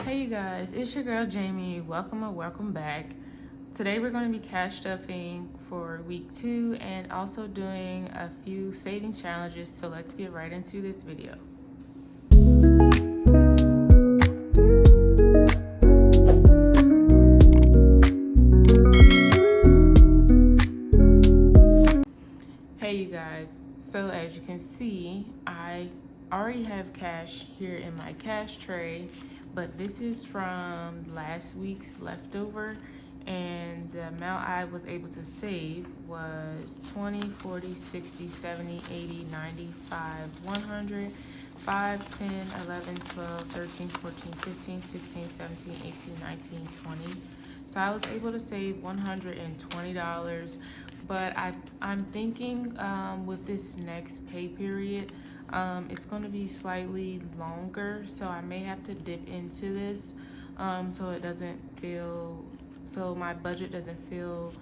Hey you guys, it's your girl Jamie. Welcome or welcome back. Today we're going to be cash stuffing for week 2 and also doing a few saving challenges. So let's get right into this video. Hey you guys, so as you can see, I already have cash here in my cash tray, but this is from last week's leftover, and the amount I was able to save was 20, 40, 60, 70, 80, 95, 100, 5, 10, 11, 12, 13, 14, 15, 16, 17, 18, 19, 20. So I was able to save $120, but I'm thinking with this next pay period, it's going to be slightly longer, so I may have to dip into this so it doesn't feel, so my budget doesn't feel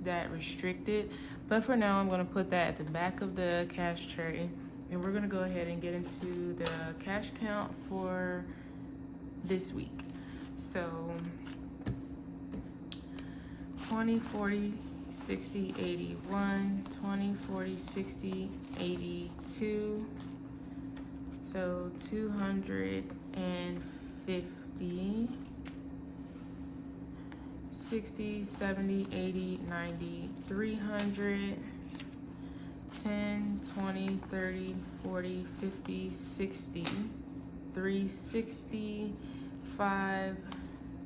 that restricted. But for now, I'm going to put that at the back of the cash tray, and we're going to go ahead and get into the cash count for this week. So 20, 40, 60, 81, 20, 40, 60, 82, so 250, 60, 70, 80, 90, 300, 10, 20, 30, 40, 50, 60, 360, 5,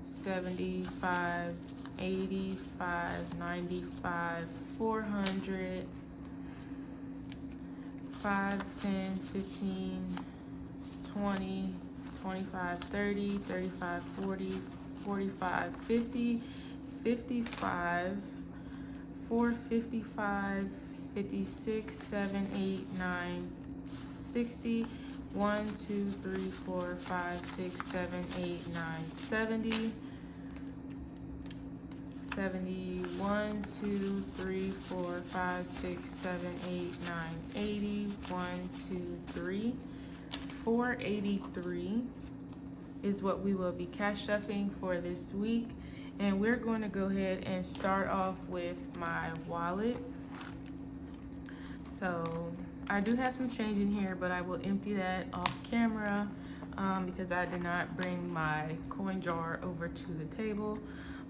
75, 85, 95, 400, 5, 10, 15, 20, 25, 30, 35, 40, 45, 50, 55, 455, 56, 7, 8, 9, 60, 1, 2, 3, 4, 5, 6, 7, 8, 9, 70, 71, 2, 3, 4, 5, 6, 7, 8, 9, 80, 1, 2, 3, 483 is what we will be cash stuffing for this week. And we're going to go ahead and start off with my wallet. So I do have some change in here, but I will empty that off camera because I did not bring my coin jar over to the table.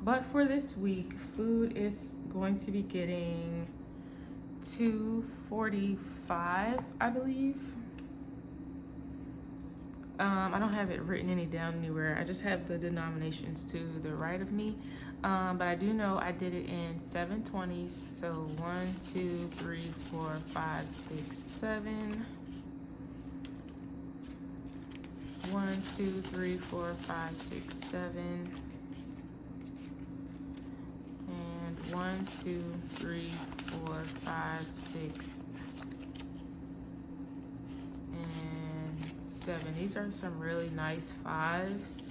But for this week, food is going to be getting $2.45, I believe. I don't have it written down anywhere. I just have the denominations to the right of me. But I do know I did it in 720s. So 1, 2, 3, 4, 5, 6, 7. 1, 2, 3, 4, 5, 6, 7. 1, 2, 3, 4, 5, 6, and 7. These are some really nice 5s.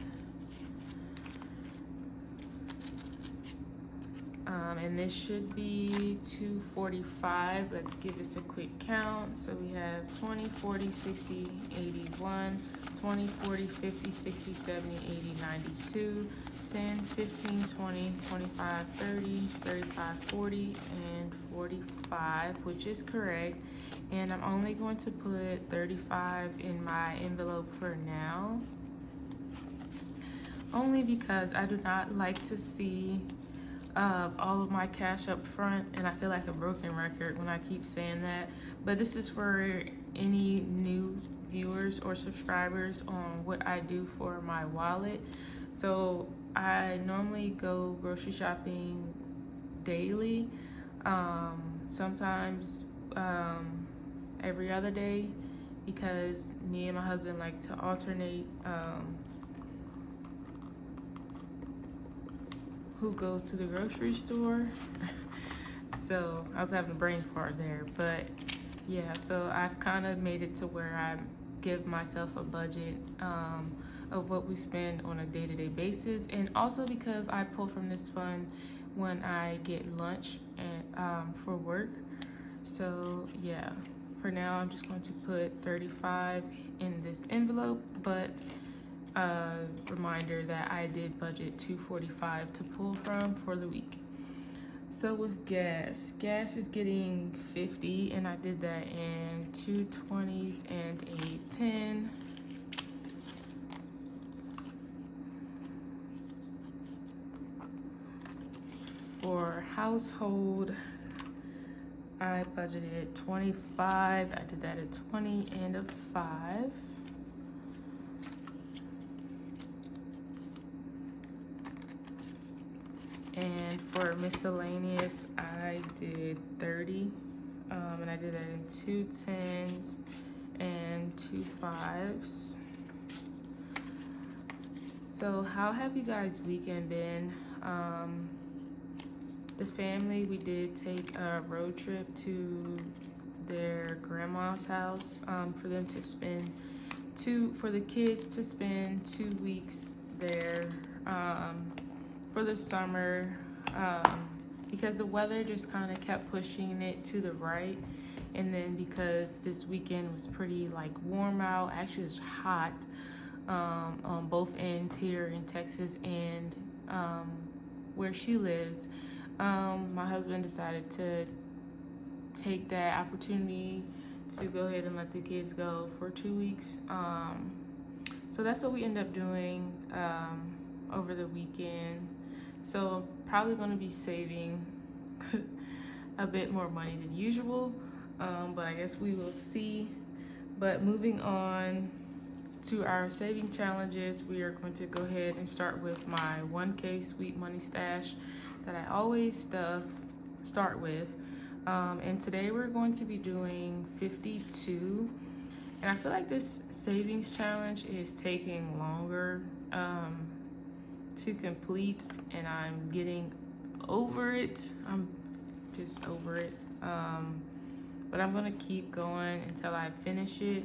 And this should be 245. Let's give this a quick count. So we have 20, 40, 60, 81, 20, 40, 50, 60, 70, 80, 92, 10, 15, 20, 25, 30, 35, 40, and 45, which is correct. And I'm only going to put 35 in my envelope for now, only because I do not like to see all of my cash up front, and I feel like a broken record when I keep saying that. But this is for any new viewers or subscribers on what I do for my wallet. So I normally go grocery shopping daily, sometimes every other day, because me and my husband like to alternate who goes to the grocery store. So I was having a brain fart there, but yeah, so I've kind of made it to where I give myself a budget of what we spend on a day-to-day basis, and also because I pull from this fund when I get lunch and for work. So yeah, for now I'm just going to put 35 in this envelope, but reminder that I did budget $245 to pull from for the week. So with gas is getting 50, and I did that in 220s and a 10. For household, I budgeted 25. I did that at 20 and a 5. And for miscellaneous, I did 30, and I did that in 2 10s and 2 5s. So how have you guys' weekend been? The family, we did take a road trip to their grandma's house for them to spend for the kids to spend 2 weeks there for the summer, because the weather just kind of kept pushing it to the right. And then because this weekend was pretty like warm out, actually it's hot on both ends here in Texas and where she lives. My husband decided to take that opportunity to go ahead and let the kids go for 2 weeks. So that's what we end up doing over the weekend. So probably going to be saving a bit more money than usual, but I guess we will see. But moving on to our saving challenges, we are going to go ahead and start with my 1K sweet money stash that I always start with. And today we're going to be doing 52. And I feel like this savings challenge is taking longer to complete, and I'm getting over it. I'm just over it. But I'm gonna keep going until I finish it.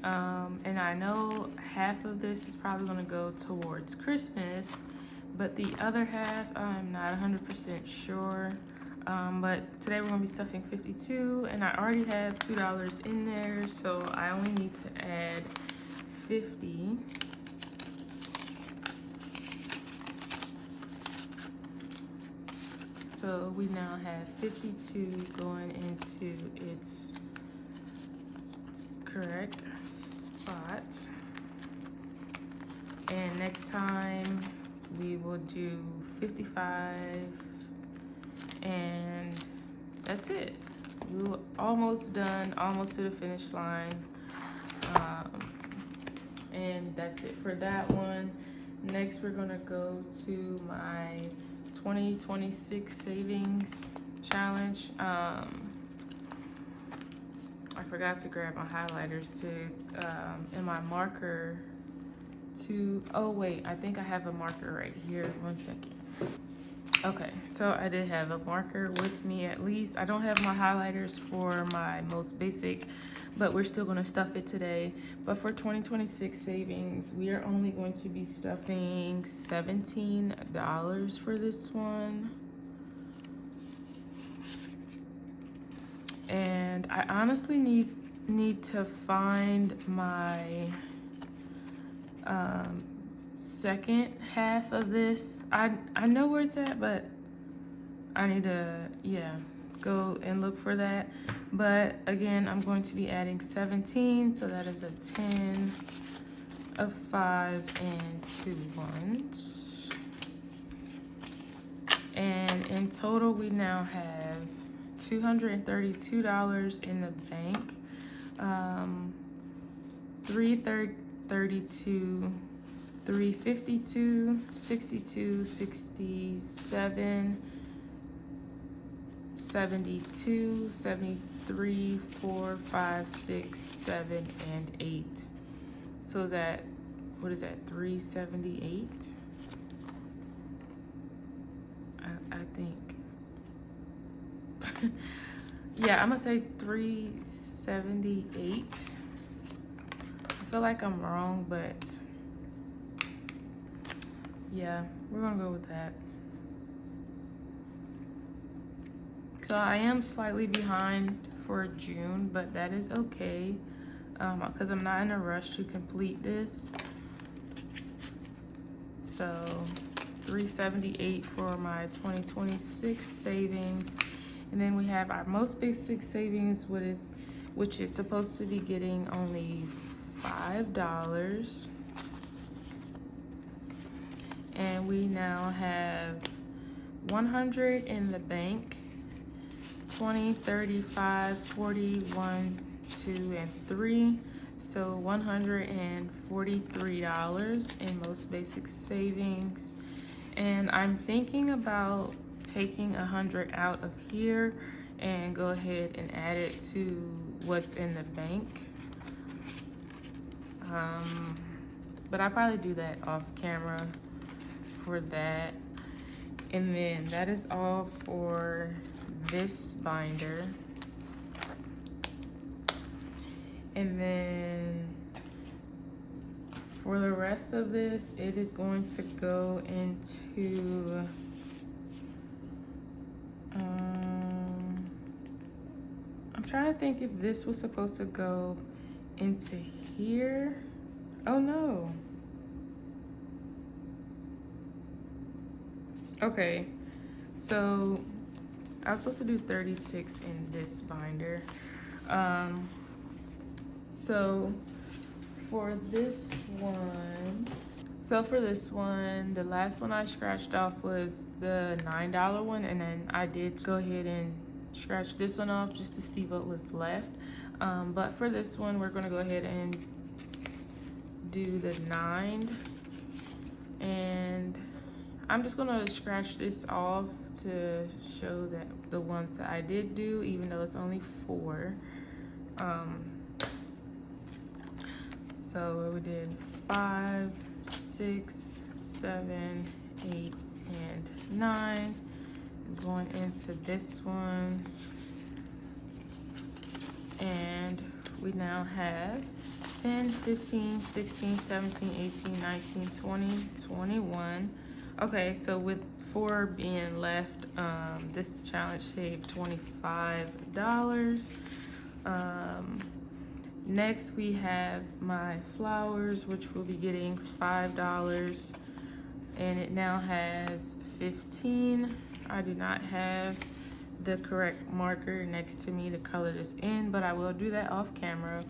And I know half of this is probably gonna go towards Christmas, but the other half, I'm not 100% sure. But today we're gonna be stuffing 52, and I already have $2 in there, so I only need to add 50. So we now have 52 going into its correct spot. And next time we will do 55, and that's it. We're almost done, almost to the finish line. And that's it for that one. Next, we're gonna go to my 2026 savings challenge. I forgot to grab my highlighters and my marker oh wait, I think I have a marker right here. 1 second. Okay, so I did have a marker with me at least. I don't have my highlighters for my most basic, but we're still gonna stuff it today. But for 2026 savings, we are only going to be stuffing $17 for this one. And I honestly need to find my second half of this. I know where it's at, but I need to go and look for that. But again, I'm going to be adding 17, so that is a 10, a 5, and 2 ones. And in total, we now have $232 in the bank. 332, 352, 62, 67, 72, 73, 4, 5, 6, 7, and 8. So that, what is that, 378? I think. Yeah, I'm gonna say 378. I feel like I'm wrong, but yeah, we're gonna go with that. So I am slightly behind for June, but that is okay. because I'm not in a rush to complete this. So $378 for my 2026 savings. And then we have our most basic savings, which is supposed to be getting only $5. And we now have 100 in the bank, 20, 35, 41, 2, and 3. So $143 in most basic savings. And I'm thinking about taking 100 out of here and go ahead and add it to what's in the bank. But I'll probably do that off camera for that. And then that is all for this binder. And then for the rest of this, it is going to go into I'm trying to think if this was supposed to go into here. Oh no. Okay, so I was supposed to do 36 in this binder. So for this one, the last one I scratched off was the $9 one, and then I did go ahead and scratch this one off just to see what was left. But for this one, we're gonna go ahead and do the 9, and I'm just gonna scratch this off to show that the ones that I did do, even though it's only 4. So we did 5, 6, 7, 8, and 9. Going into this one, and we now have 10, 15, 16, 17, 18, 19, 20, 21. Okay, so with 4 being left, this challenge saved $25. Next we have my flowers, which will be getting $5, and it now has 15. I do not have the correct marker next to me to color this in, but I will do that off camera.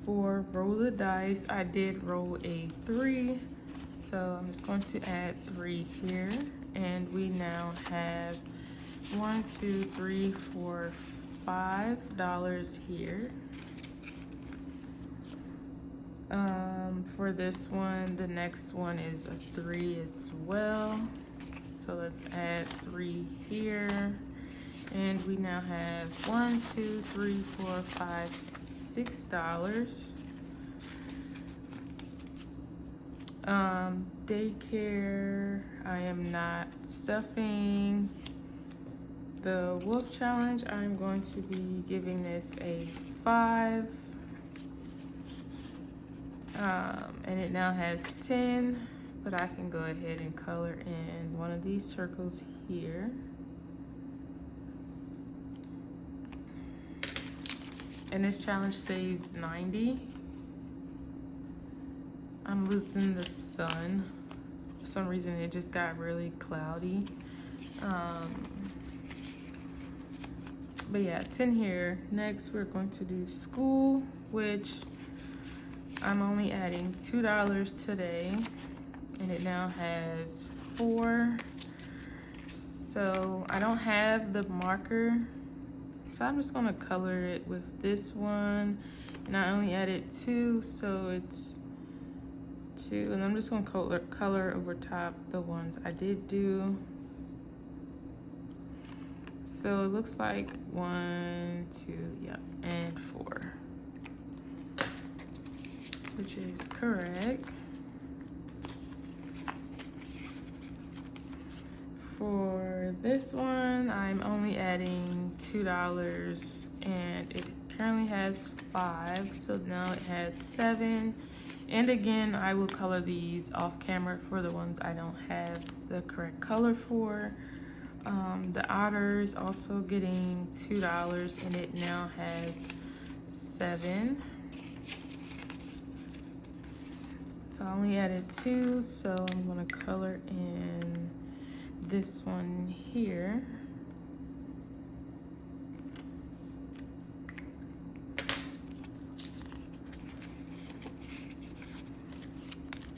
For roll the dice, I did roll a 3, so I'm just going to add 3 here, and we now have 1, 2, 3, 4, $5 here. For this one, the next one is a 3 as well. So let's add 3 here. And we now have 1, 2, 3, 4, 5, $6. Daycare, I am not stuffing. The wolf challenge, I'm going to be giving this a 5. And it now has 10, but I can go ahead and color in one of these circles here. And this challenge saves 90. I'm losing the sun. For some reason, it just got really cloudy. But yeah, 10 here. Next, we're going to do school, which I'm only adding $2 today, and it now has 4. So I don't have the marker, so I'm just gonna color it with this one, and I only added 2, so it's 2, and I'm just gonna color over top the ones I did do. So it looks like 1, 2, yeah, and 4, which is correct. For this one, I'm only adding $2, and it currently has 5, so now it has 7. And again, I will color these off camera for the ones I don't have the correct color for. The otter is also getting $2, and it now has 7. So I only added 2, so I'm gonna color in this one here.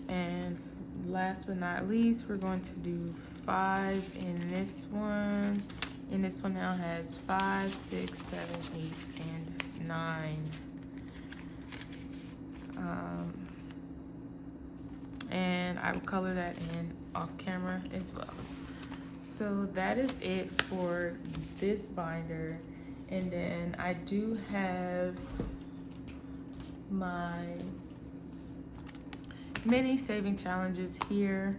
And last but not least, we're going to do 5 in this one. And this one now has 5, 6, 7, 8, and 9. And I will color that in off camera as well. So that is it for this binder. And then I do have my mini saving challenges here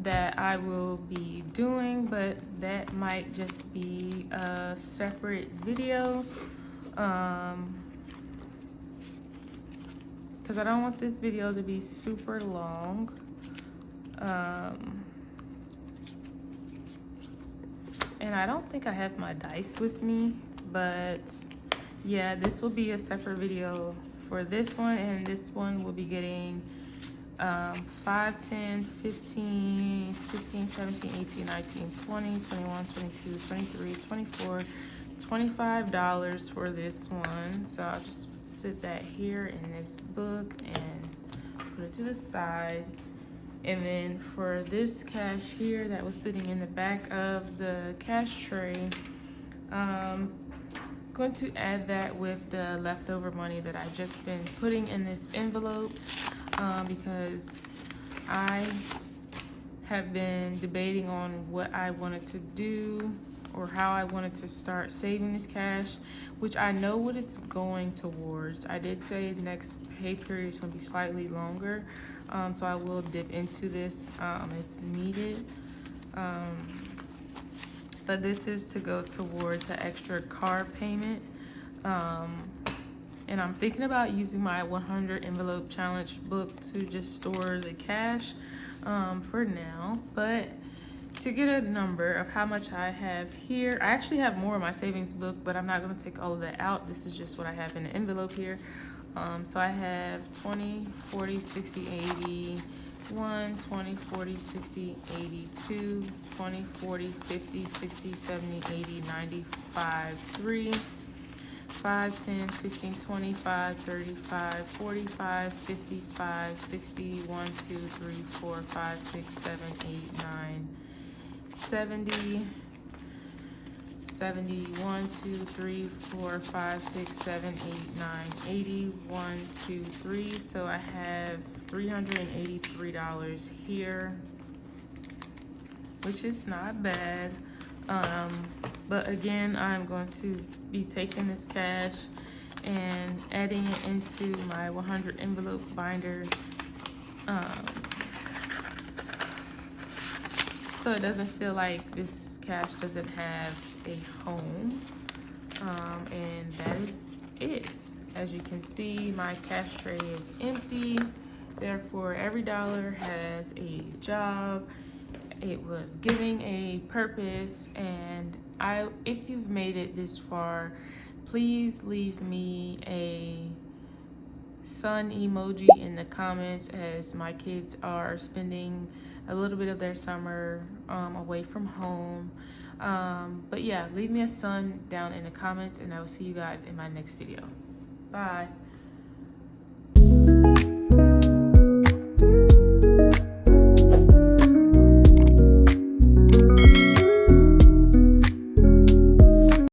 that I will be doing, but that might just be a separate video because I don't want this video to be super long. And I don't think I have my dice with me, but yeah, this will be a separate video for this one, and this one will be getting 5, 10, 15, 16, 17, 18, 19, 20, 21, 22, 23, 24, $25 for this one. So I'll just sit that here in this book and put it to the side. And then for this cash here that was sitting in the back of the cash tray, going to add that with the leftover money that I've just been putting in this envelope because I have been debating on what I wanted to do or how I wanted to start saving this cash, which I know what it's going towards. I did say the next pay period is going to be slightly longer, so I will dip into this if needed. But this is to go towards an extra car payment. And I'm thinking about using my 100 envelope challenge book to just store the cash for now. But to get a number of how much I have here, I actually have more in my savings book, but I'm not going to take all of that out. This is just what I have in the envelope here. So I have 20, 40, 60, 80, 1, 20, 40, 60, 82, 20, 40, 50, 60, 70, 80, 95, 3, 5, 10, 15, 25, 35, 45, 55, 60, 1, 2, 3, 4, 5, 6, 7, 8, 9, 70, 70, 1, 2, 3, 4, 5, 6, 7, 8, 9, 80, 1, 2, 3. So I have $383 here, which is not bad. But again, I'm going to be taking this cash and adding it into my 100 envelope binder, so it doesn't feel like this cash doesn't have a home. And that is it. As you can see, my cash tray is empty. Therefore, every dollar has a job. It was giving a purpose. And if you've made it this far, please leave me a sun emoji in the comments, as my kids are spending a little bit of their summer away from home. But yeah, leave me a sun down in the comments, and I will see you guys in my next video. Bye.